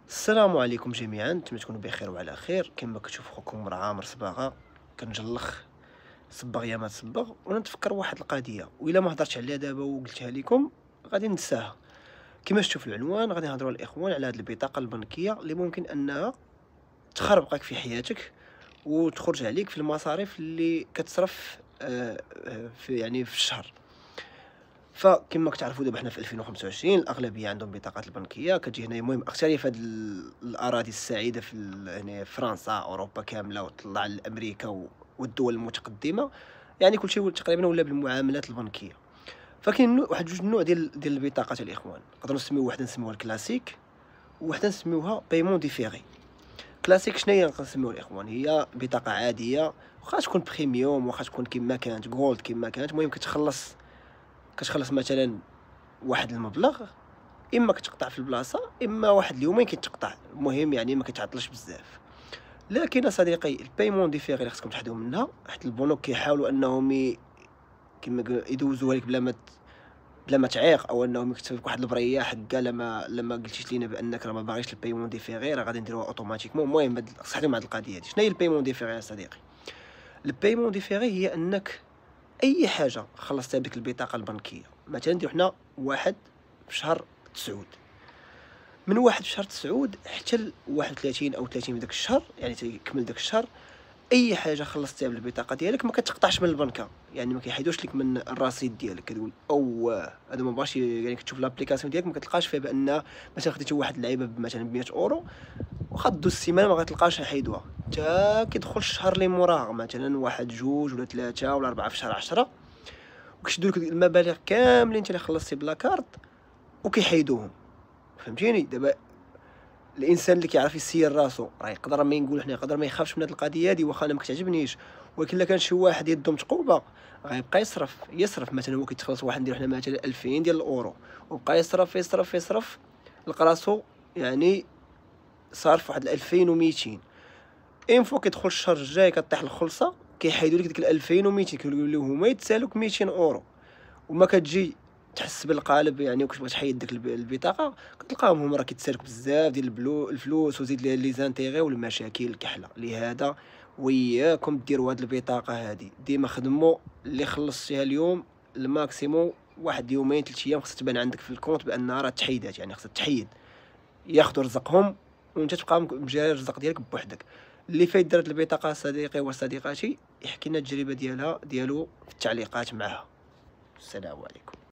السلام عليكم جميعا، نتمنى تكونوا بخير وعلى خير. كما كتشوف خوكم عامر صباغه كنجلخ صباغ يا ما تصبغ. وانا نتفكر واحد القضيه، والا ما هضرتش عليها دابا وقلتها لكم غادي ننساها. كما شفتوا في العنوان غادي نهضروا الاخوان على هذه البطاقه البنكيه اللي ممكن انها تخربقك في حياتك وتخرج عليك في المصاريف اللي كتصرف في الشهر. فكما كتعرفوا دابا حنا في 2025 الاغلبيه عندهم بطاقات البنكيه كتجي هنا. المهم اختاري في هذه الاراضي السعيده هنا في فرنسا، اوروبا كامله، وطلع لامريكا والدول المتقدمه. يعني كلشي تقريبا ولا بالمعاملات البنكيه. فكاين واحد جوج نوع ديال البطاقات الاخوان. نقدروا نسميو واحده نسميوها الكلاسيك، وواحده نسميوها بايمون ديفيري. كلاسيك شنو هي؟ نقدر نسميوها الاخوان هي بطاقه عاديه، واخا تكون بريميوم، واخا تكون كما كانت جولد كما كانت. المهم كتخلص مثلا واحد المبلغ، اما كتقطع في البلاصه اما واحد اليومين كيتقطع. المهم يعني ما كيتعطلش بزاف. لكن صديقي البايمون ديفيري اللي خصكم تحدوا منها، حيت البنوك كيحاولوا انهم كما يدوزوها لك بلا ما تعيق، او انهم يكتبوا لك واحد البريه حكا لما قلتيش لينا بانك راه ما باغيش البايمون ديفيري راه غادي نديروها اوتوماتيكمون. المهم خص تحدوا مع هاد القضيه هادي. شنو هي البايمون ديفيري يا صديقي؟ البايمون ديفيري هي انك اي حاجه خلصتها بديك البطاقه البنكيه، مثلا نديرو حنا واحد في شهر تسعود، من واحد في شهر تسعود حتى ل 31 او 30 من داك الشهر، يعني تيكمل داك الشهر، اي حاجه خلصتيها بالبطاقه ديالك ما كتقطعش من البنكه. يعني ما كيحيدوش لك من الرصيد ديالك. كتقول او هذا ما بغاش، يعني كتشوف لابليكاسيون ديالك ما كتلقاش فيها بان مثلا خديتي واحد اللعيبه مثلا ب 100 اورو، واخا دوز السيمانه ما غتلقاش يحيدوها حتى كيدخل الشهر اللي موراه، مثلا واحد جوج ولا ثلاثه ولا اربعه في شهر 10، وكيشدوا لك المبالغ كاملين انت اللي خلصتي بلا كارت وكيحيدوهم. فهمتيني؟ دابا الانسان اللي كيعرف يسير راسو راه يقدر ما نقول حنا يقدر ما يخافش من هاد القضيه هادي، واخا انا ما كتعجبنيش. ولكن الا كان شي واحد يدو متقوبه غيبقى يصرف مثلا هو كيتخلص واحد نديرو حنا مثلا 2000 ديال الاورو، وبقى يصرف لقى راسو يعني صارف واحد 2200. اين فوا كيدخل الشهر الجاي كطيح الخلصه كيحيدوا لك ديك 2200، كيقولوا له هما يتسالوك 200 اورو. وما كتجي تحس بالقالب يعني وكتبغي تحيد ديك البطاقه كتلقاهم هما راه كيتسالك بزاف ديال الفلوس، وزيد لي زانتيغي والمشاكل الكحله. لهذا وياكم ديروا هاد البطاقه هادي ديما خدموا اللي خلصتيها اليوم الماكسيموم واحد يومين 3 ايام خصها تبان عندك في الكونت بانها راه تحيدات، يعني خصها تحيد. ياخذوا رزقهم وانت تبقى مجاري الرزق ديالك بوحدك. اللي فايت دارت البطاقه صديقي وصديقاتي يحكي لنا التجربه ديالو في التعليقات معها. السلام عليكم.